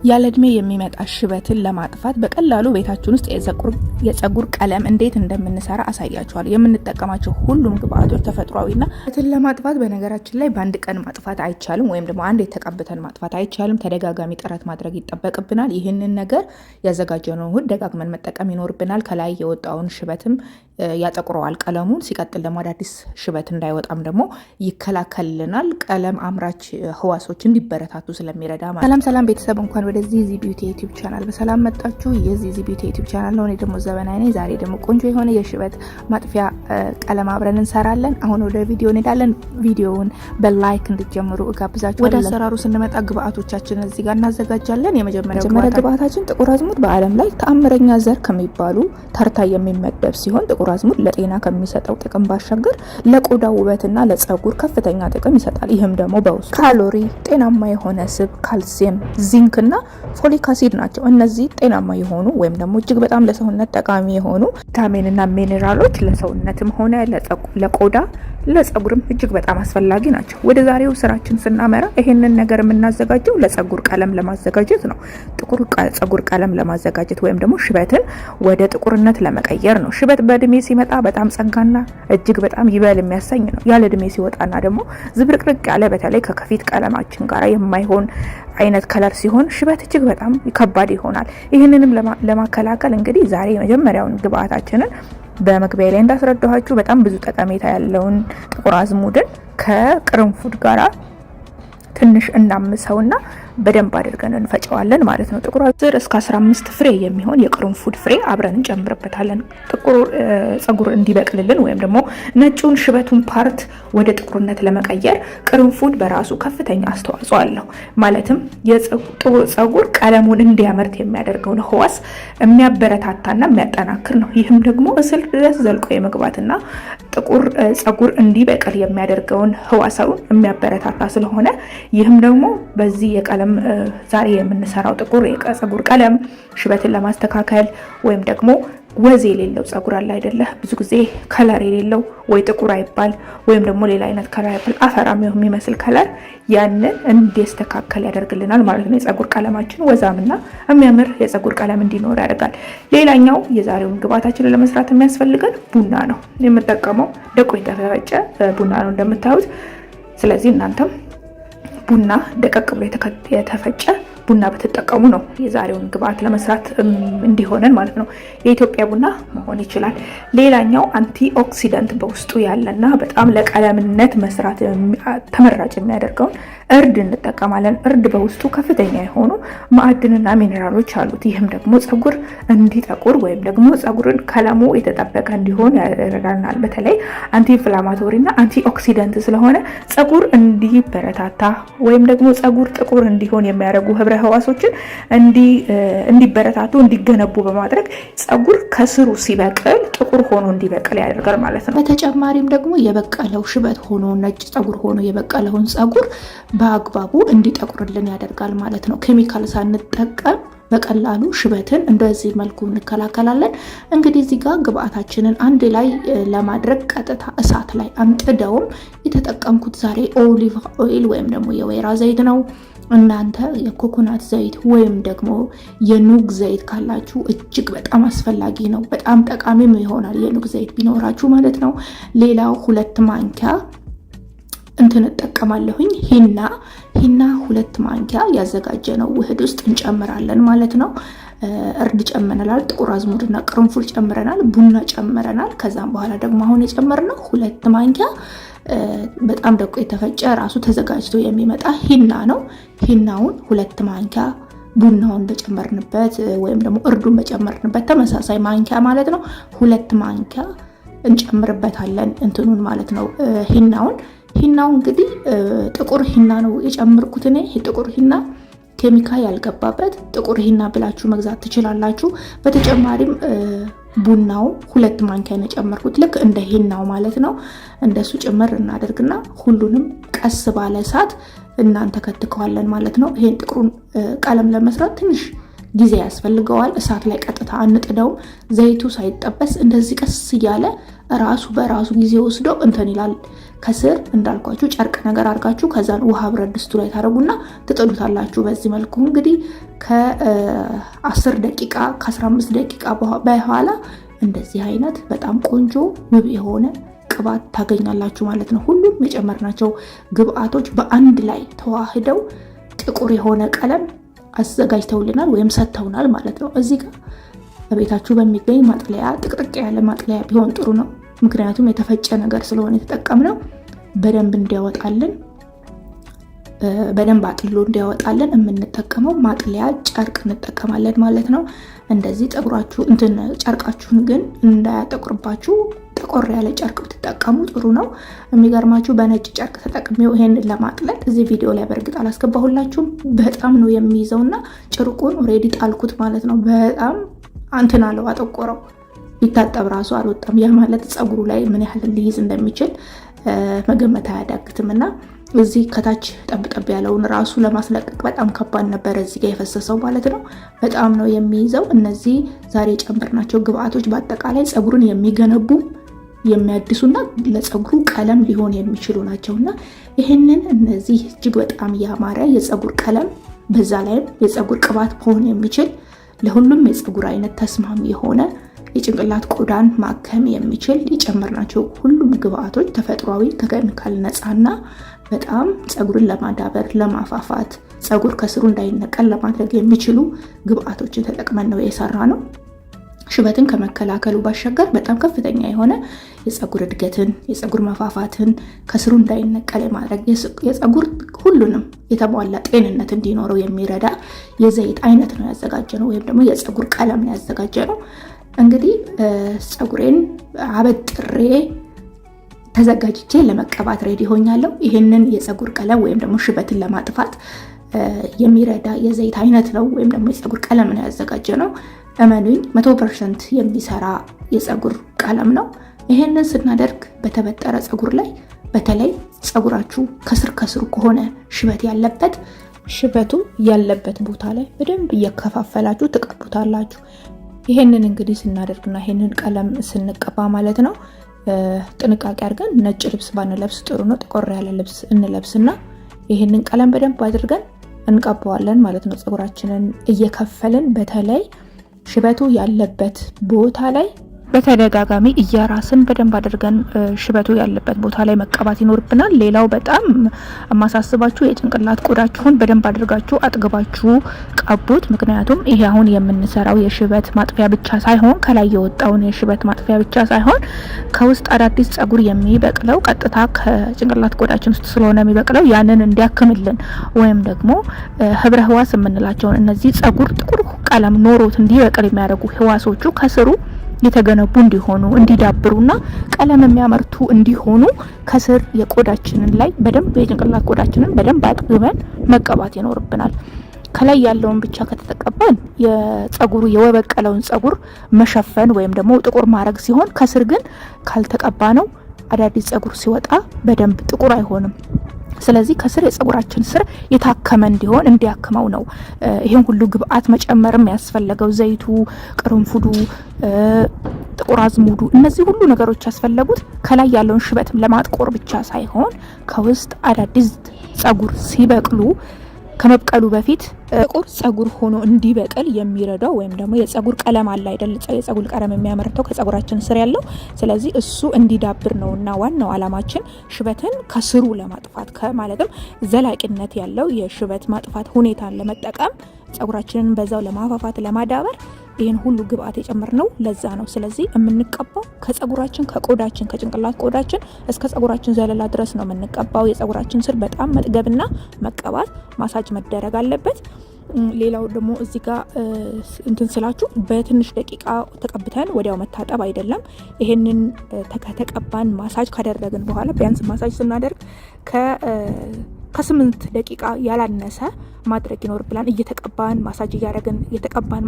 ያለ እድሜ የሚመጣ ሽበትን ለማጥፋት በቀላሉ ቤታችን ውስጥ የፀጉር ቀለም እንዴት እንደምንሰራ አሳያችኋለሁ። የምንጠቀማቸው ሁሉም ግብአቶች ተፈጥሯዊና ሽበትን ለማጥፋት በነገራችን ላይ በአንድ ቀን ማጥፋት አይቻልም፣ ወይም ደግሞ አንድ የተቀብተን ማጥፋት አይቻልም። ተደጋጋሚ ጥረት ማድረግ ይጠበቅብናል። ይህንን ነገር ያዘጋጀነውን ውህድ ደጋግመን መጠቀም ይኖርብናል። ከላይ የወጣውን ሽበትም ያጠቁረዋል ቀለሙን። ሲቀጥል ደግሞ አዳዲስ ሽበት እንዳይወጣም ደግሞ ይከላከልልናል። ቀለም አምራች ህዋሶች እንዲበረታቱ ስለሚረዳ ማለት። ሰላም ቤተሰብ፣ እንኳን ወደዚህ ዚ ቢዩቲ ዩቲዩብ ቻናል በሰላም መጣችሁ። የዚህ ዚ ቢዩቲ ዩቲዩብ ቻናል ነው። እኔ ደግሞ ዘበናይ ነኝ። ዛሬ ደግሞ ቆንጆ የሆነ የሽበት ማጥፊያ ቀለም አብረን እንሰራለን። አሁን ወደ ቪዲዮ እንሄዳለን። ቪዲዮውን በላይክ እንድትጀምሩ እጋብዛችኋለሁ። ወደ አሰራሩ ስንመጣ ግብአቶቻችንን እዚህ ጋር እናዘጋጃለን። የመጀመሪያው ግብአታችን ጥቁር አዝሙድ በዓለም ላይ ተአምረኛ ዘር ከሚባሉ ተርታ የሚመደብ ሲሆን ጥቁር አዝሙድ ለጤና ከሚሰጠው ጥቅም ባሻገር ለቆዳ ውበትና ለፀጉር ከፍተኛ ጥቅም ይሰጣል። ይህም ደግሞ በውስጡ ካሎሪ፣ ጤናማ የሆነ ስብ፣ ካልሲየም፣ ዚንክ እና ፎሊክ አሲድ ናቸው። እነዚህ ጤናማ የሆኑ ወይም ደግሞ እጅግ በጣም ለሰውነት ጠቃሚ የሆኑ ቪታሚንና ሚኔራሎች ለሰውነትም ሆነ ለቆዳ ለፀጉርም እጅግ በጣም አስፈላጊ ናቸው። ወደ ዛሬው ስራችን ስናመራ ይሄንን ነገር የምናዘጋጀው ለፀጉር ቀለም ለማዘጋጀት ነው። ጥቁር ፀጉር ቀለም ለማዘጋጀት ወይም ደግሞ ሽበትን ወደ ጥቁርነት ለመቀየር ነው። ሽበት በእድሜ ሲመጣ በጣም ጸጋና እጅግ በጣም ይበል የሚያሰኝ ነው። ያለ እድሜ ሲወጣና ደግሞ ዝብርቅርቅ ያለ በተለይ ከከፊት ቀለማችን ጋር የማይሆን አይነት ከለር ሲሆን ሽበት እጅግ በጣም ከባድ ይሆናል። ይህንንም ለማከላከል እንግዲህ ዛሬ የመጀመሪያውን ግብአታችንን በመግቢያ ላይ እንዳስረዳኋችሁ በጣም ብዙ ጠቀሜታ ያለውን ጥቁር አዝሙድን ከቅርንፉድ ጋራ ትንሽ እናምሰውና በደንብ አድርገን እንፈጨዋለን ማለት ነው። ጥቁር አዝሙድ እስከ 15 ፍሬ የሚሆን የቅርንፉድ ፍሬ አብረን እንጨምርበታለን። ጥቁር ፀጉር እንዲበቅልልን ወይም ደግሞ ነጩን ሽበቱን ፓርት ወደ ጥቁርነት ለመቀየር ቅርንፉድ በራሱ ከፍተኛ አስተዋጽኦ አለው። ማለትም የጥቁር ፀጉር ቀለሙን እንዲያመርት የሚያደርገውን ህዋስ የሚያበረታታና የሚያጠናክር ነው። ይህም ደግሞ እስል ድረስ ዘልቆ የመግባትና ጥቁር ፀጉር እንዲበቅል የሚያደርገውን ህዋሳውን የሚያበረታታ ስለሆነ ይህም ደግሞ በዚህ የቀለም ዛሬ የምንሰራው ጥቁር የፀጉር ቀለም ሽበትን ለማስተካከል ወይም ደግሞ ወዝ የሌለው ፀጉር አለ አይደለ? ብዙ ጊዜ ከለር የሌለው ወይ ጥቁር አይባል ወይም ደግሞ ሌላ አይነት ከለር አይባል፣ አፈራም የሚመስል ከለር ያንን እንዲስተካከል ያደርግልናል ማለት ነው። የፀጉር ቀለማችን ወዛምና የሚያምር የፀጉር ቀለም እንዲኖር ያደርጋል። ሌላኛው የዛሬውን ግብአታችንን ለመስራት የሚያስፈልገን ቡና ነው። የምጠቀመው ደቆ የተፈጨ ቡና ነው እንደምታዩት። ስለዚህ እናንተም ቡና ደቀቅ ብሎ የተፈጨ ቡና በተጠቀሙ ነው የዛሬውን ግብአት ለመስራት እንዲሆነን ማለት ነው። የኢትዮጵያ ቡና መሆን ይችላል። ሌላኛው አንቲ ኦክሲደንት በውስጡ ያለና በጣም ለቀለምነት መስራት ተመራጭ የሚያደርገውን እርድ እንጠቀማለን። እርድ በውስጡ ከፍተኛ የሆኑ ማዕድንና ሚኔራሎች አሉት። ይህም ደግሞ ፀጉር እንዲጠቁር ወይም ደግሞ ፀጉርን ቀለሙ የተጠበቀ እንዲሆን ያደርጋል። በተለይ አንቲ ኢንፍላማቶሪና አንቲ ኦክሲደንት ስለሆነ ፀጉር እንዲበረታታ ወይም ደግሞ ፀጉር ጥቁር እንዲሆን የሚያደርጉ ህብረ ህዋሶችን እንዲበረታቱ እንዲገነቡ በማድረግ ፀጉር ከስሩ ሲበቅል ጥቁር ሆኖ እንዲበቅል ያደርጋል ማለት ነው። በተጨማሪም ደግሞ የበቀለው ሽበት ሆኖ ነጭ ፀጉር ሆኖ የበቀለውን ፀጉር በአግባቡ እንዲጠቁርልን ያደርጋል ማለት ነው። ኬሚካል ሳንጠቀም በቀላሉ ሽበትን እንደዚህ መልኩ እንከላከላለን። እንግዲህ እዚህ ጋር ግብአታችንን አንድ ላይ ለማድረግ ቀጥታ እሳት ላይ አንጥደውም። የተጠቀምኩት ዛሬ ኦሊቭ ኦይል ወይም ደግሞ የወይራ ዘይት ነው። እናንተ የኮኮናት ዘይት ወይም ደግሞ የኑግ ዘይት ካላችሁ እጅግ በጣም አስፈላጊ ነው። በጣም ጠቃሚም ይሆናል የኑግ ዘይት ቢኖራችሁ ማለት ነው። ሌላው 2 ማንኪያ እንጠቀማለሁኝ ሂና 2 ማንኪያ ያዘጋጀነው ውህድ ውስጥ እንጨምራለን ማለት ነው። እርድ ጨምረናል፣ ጥቁር አዝሙድና ቅርንፉድ ጨምረናል፣ ቡና ጨምረናል። ከዛም በኋላ ደግሞ አሁን የጨመርነው 2 ማንኪያ በጣም ደቆ የተፈጨ ራሱ ተዘጋጅቶ የሚመጣ ሂና ነው። ሂናውን 2 ማንኪያ ቡናውን በጨመርንበት ወይም ደግሞ እርዱን በጨመርንበት ተመሳሳይ ማንኪያ ማለት ነው 2 ማንኪያ እንጨምርበታለን እንትኑን ማለት ነው ሂናው እንግዲህ ጥቁር ሂና ነው የጨመርኩት እኔ። ጥቁር ሂና ኬሚካል ያልገባበት ጥቁር ሂና ብላችሁ መግዛት ትችላላችሁ። በተጨማሪም ቡናው 2 ማንኪያ ነው የጨመርኩት፣ ልክ እንደ ሂናው ማለት ነው። እንደሱ ጭምር እናደርግና ሁሉንም ቀስ ባለ እሳት እናንተከትከዋለን ማለት ነው። ይሄን ጥቁሩን ቀለም ለመስራት ትንሽ ጊዜ ያስፈልገዋል። እሳት ላይ ቀጥታ አንጥደውም። ዘይቱ ሳይጠበስ እንደዚህ ቀስ እያለ ራሱ በራሱ ጊዜ ወስዶ ይላል ከስር እንዳልኳችሁ ጨርቅ ነገር አድርጋችሁ ከዛን ውሃ ብረት ድስቱ ላይ ታደርጉና ትጥሉታላችሁ። በዚህ መልኩ እንግዲህ ከ10 ደቂቃ ከ15 ደቂቃ በኋላ እንደዚህ አይነት በጣም ቆንጆ ውብ የሆነ ቅባት ታገኛላችሁ ማለት ነው። ሁሉም የጨመርናቸው ግብአቶች በአንድ ላይ ተዋህደው ጥቁር የሆነ ቀለም አዘጋጅተውልናል ወይም ሰጥተውናል ማለት ነው። እዚህ ጋር በቤታችሁ በሚገኝ ማጥለያ ጥቅጥቅ ያለ ማጥለያ ቢሆን ጥሩ ነው። ምክንያቱም የተፈጨ ነገር ስለሆነ የተጠቀምነው በደንብ እንዲያወጣልን በደንብ አጥሎ እንዲያወጣልን የምንጠቀመው ማጥለያ ጨርቅ እንጠቀማለን ማለት ነው። እንደዚህ ጨርቃችሁን ግን እንዳያጠቁርባችሁ ጠቆር ያለ ጨርቅ ብትጠቀሙ ጥሩ ነው። የሚገርማችሁ በነጭ ጨርቅ ተጠቅሜው ይሄንን ለማጥለል እዚህ ቪዲዮ ላይ በእርግጥ አላስገባሁላችሁም። በጣም ነው የሚይዘውና ጨርቁን ኦሬዲ ጣልኩት ማለት ነው። በጣም አለው አጠቆረው። ሊታጠብ ራሱ አልወጣም። ያ ማለት ፀጉሩ ላይ ምን ያህል ሊይዝ እንደሚችል መገመት አያዳግትምና እዚህ ከታች ጠብጠብ ያለውን ራሱ ለማስለቀቅ በጣም ከባድ ነበር። እዚህ ጋር የፈሰሰው ማለት ነው። በጣም ነው የሚይዘው። እነዚህ ዛሬ የጨመርናቸው ግብአቶች በአጠቃላይ ፀጉርን የሚገነቡ የሚያድሱና ለፀጉሩ ቀለም ሊሆን የሚችሉ ናቸውና ይሄንን እነዚህ እጅግ በጣም ያማረ የፀጉር ቀለም በዛ ላይም የፀጉር ቅባት መሆን የሚችል ለሁሉም የፀጉር አይነት ተስማሚ የሆነ የጭንቅላት ቆዳን ማከም የሚችል የጨመርናቸው ሁሉም ግብአቶች ተፈጥሯዊ ከኬሚካል ነፃና በጣም ፀጉርን ለማዳበር ለማፋፋት ፀጉር ከስሩ እንዳይነቀል ለማድረግ የሚችሉ ግብአቶችን ተጠቅመን ነው የሰራ ነው። ሽበትን ከመከላከሉ ባሻገር በጣም ከፍተኛ የሆነ የፀጉር እድገትን የፀጉር መፋፋትን ከስሩ እንዳይነቀል ማድረግ የፀጉር ሁሉንም የተሟላ ጤንነት እንዲኖረው የሚረዳ የዘይት አይነት ነው ያዘጋጀነው ወይም ደግሞ የፀጉር ቀለም ነው ያዘጋጀነው። እንግዲህ ፀጉሬን አበጥሬ ተዘጋጅቼ ለመቀባት ሬዲ ሆኛለሁ። ይሄንን የፀጉር ቀለም ወይም ደግሞ ሽበትን ለማጥፋት የሚረዳ የዘይት አይነት ነው ወይም ደግሞ የፀጉር ቀለም ነው ያዘጋጀነው። እመኑኝ 100% የሚሰራ የፀጉር ቀለም ነው። ይሄንን ስናደርግ በተበጠረ ፀጉር ላይ በተለይ ፀጉራችሁ ከስሩ ከሆነ ሽበቱ ያለበት ቦታ ላይ በደንብ እየከፋፈላችሁ ትቀቡታላችሁ። ይሄንን እንግዲህ ስናደርግና ይሄንን ቀለም ስንቀባ ማለት ነው ጥንቃቄ አድርገን ነጭ ልብስ ባንለብስ ጥሩ ነው። ጠቆር ያለ ልብስ እንለብስና ይሄንን ቀለም በደንብ አድርገን እንቀባዋለን ማለት ነው። ፀጉራችንን እየከፈልን በተለይ ሽበቱ ያለበት ቦታ ላይ በተደጋጋሚ እያራስን በደንብ አድርገን ሽበቱ ያለበት ቦታ ላይ መቀባት ይኖርብናል። ሌላው በጣም የማሳስባችሁ የጭንቅላት ቆዳችሁን በደንብ አድርጋችሁ አጥግባችሁ ቀቡት። ምክንያቱም ይሄ አሁን የምንሰራው የሽበት ማጥፊያ ብቻ ሳይሆን ከላይ የወጣውን የሽበት ማጥፊያ ብቻ ሳይሆን ከውስጥ አዳዲስ ፀጉር የሚበቅለው ቀጥታ ከጭንቅላት ቆዳችን ውስጥ ስለሆነ የሚበቅለው ያንን እንዲያክምልን ወይም ደግሞ ህብረ ህዋስ የምንላቸውን እነዚህ ፀጉር ጥቁር ቀለም ኖሮት እንዲበቅል የሚያደርጉ ህዋሶቹ ከስሩ የተገነቡ እንዲሆኑ እንዲዳብሩና ቀለም የሚያመርቱ እንዲሆኑ ከስር የቆዳችንን ላይ በደንብ የጭንቅላት ቆዳችንን በደንብ አጥግበን መቀባት ይኖርብናል። ከላይ ያለውን ብቻ ከተቀባን የፀጉሩ የወበቀለውን ፀጉር መሸፈን ወይም ደግሞ ጥቁር ማድረግ ሲሆን ከስር ግን ካልተቀባ ነው አዳዲስ ፀጉር ሲወጣ በደንብ ጥቁር አይሆንም። ስለዚህ ከስር የፀጉራችን ስር የታከመ እንዲያክመው ነው ይሄን ሁሉ ግብአት መጨመርም ያስፈልገው። ዘይቱ፣ ቅርንፉዱ፣ ጥቁር አዝሙዱ እነዚህ ሁሉ ነገሮች ያስፈለጉት ከላይ ያለውን ሽበት ለማጥቆር ብቻ ሳይሆን ከውስጥ አዳዲስ ፀጉር ሲበቅሉ ከመብቀሉ በፊት ጥቁር ፀጉር ሆኖ እንዲበቅል የሚረዳው ወይም ደግሞ የፀጉር ቀለም አለ አይደል? የፀጉር ቀለም የሚያመርተው ከፀጉራችን ስር ያለው። ስለዚህ እሱ እንዲዳብር ነውና ዋናው አላማችን ሽበትን ከስሩ ለማጥፋት ማለትም ዘላቂነት ያለው የሽበት ማጥፋት ሁኔታን ለመጠቀም ፀጉራችንን በዛው ለማፋፋት ለማዳበር ይሄን ሁሉ ግብአት የጨመርነው ለዛ ነው። ስለዚህ የምንቀባው ከፀጉራችን ከቆዳችን ከጭንቅላት ቆዳችን እስከ ፀጉራችን ዘለላ ድረስ ነው የምንቀባው። የፀጉራችን ስር በጣም መጥገብና መቀባት ማሳጅ መደረግ አለበት። ሌላው ደግሞ እዚህ ጋር ስላችሁ በትንሽ ደቂቃ ተቀብተን ወዲያው መታጠብ አይደለም። ይሄንን ከተቀባን ማሳጅ ካደረግን በኋላ ቢያንስ ማሳጅ ስናደርግ ከ8 ደቂቃ ያላነሰ ማድረግ ይኖርብናል። እየተቀባን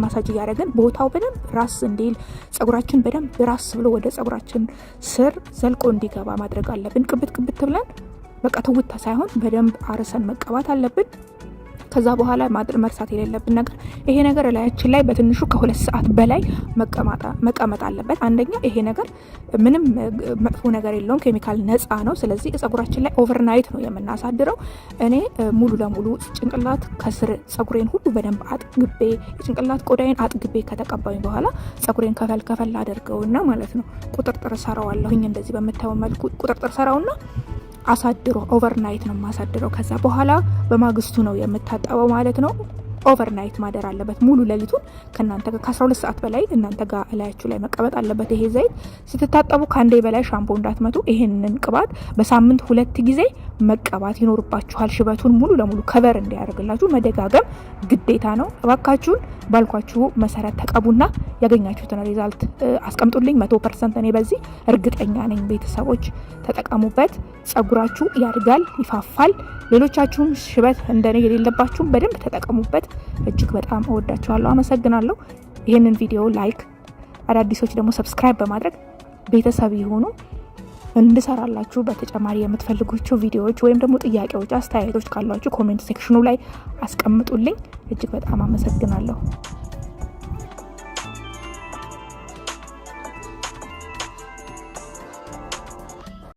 ማሳጅ እያደረግን ቦታው በደንብ ራስ እንዲል ፀጉራችን በደንብ ራስ ብሎ ወደ ፀጉራችን ስር ዘልቆ እንዲገባ ማድረግ አለብን። ቅብት ብለን በቃ ትውታ ሳይሆን በደንብ አርሰን መቀባት አለብን። ከዛ በኋላ መርሳት የሌለብን ነገር ይሄ ነገር ላያችን ላይ በትንሹ ከ2 ሰዓት በላይ መቀመጥ አለበት። አንደኛ ይሄ ነገር ምንም መጥፎ ነገር የለውም፣ ኬሚካል ነፃ ነው። ስለዚህ ጸጉራችን ላይ ኦቨርናይት ነው የምናሳድረው። እኔ ሙሉ ለሙሉ ጭንቅላት ከስር ጸጉሬን ሁሉ በደንብ አጥግቤ የጭንቅላት ቆዳዬን አጥግቤ ከተቀባኝ በኋላ ጸጉሬን ከፈል አደርገውና ማለት ነው ቁጥርጥር ሰራዋለሁኝ። እንደዚህ በምታየው መልኩ ቁጥርጥር ሰራውና አሳድሮ ኦቨርናይት ነው የማሳድረው። ከዛ በኋላ በማግስቱ ነው የምታጠበው ማለት ነው። ኦቨርናይት ማደር አለበት። ሙሉ ሌሊቱን ከናንተ ጋር ከ12 ሰዓት በላይ እናንተ ጋር እላያችሁ ላይ መቀመጥ አለበት። ይሄ ዘይት ስትታጠቡ ከአንዴ በላይ ሻምፖ እንዳትመቱ። ይሄንን ቅባት በሳምንት 2 ጊዜ መቀባት ይኖርባችኋል። ሽበቱን ሙሉ ለሙሉ ከቨር እንዲያደርግላችሁ መደጋገም ግዴታ ነው። እባካችሁን ባልኳችሁ መሰረት ተቀቡና ያገኛችሁትን ሪዛልት አስቀምጡልኝ። 100% እኔ በዚህ እርግጠኛ ነኝ። ቤተሰቦች ተጠቀሙበት። ጸጉራችሁ ያድጋል፣ ይፋፋል። ሌሎቻችሁም ሽበት እንደኔ የሌለባችሁም በደንብ ተጠቀሙበት። እጅግ በጣም እወዳችኋለሁ። አመሰግናለሁ። ይህንን ቪዲዮ ላይክ፣ አዳዲሶች ደግሞ ሰብስክራይብ በማድረግ ቤተሰብ ይሁኑ። እንድሰራላችሁ በተጨማሪ የምትፈልጉቸው ቪዲዮዎች ወይም ደግሞ ጥያቄዎች፣ አስተያየቶች ካሏችሁ ኮሜንት ሴክሽኑ ላይ አስቀምጡልኝ። እጅግ በጣም አመሰግናለሁ።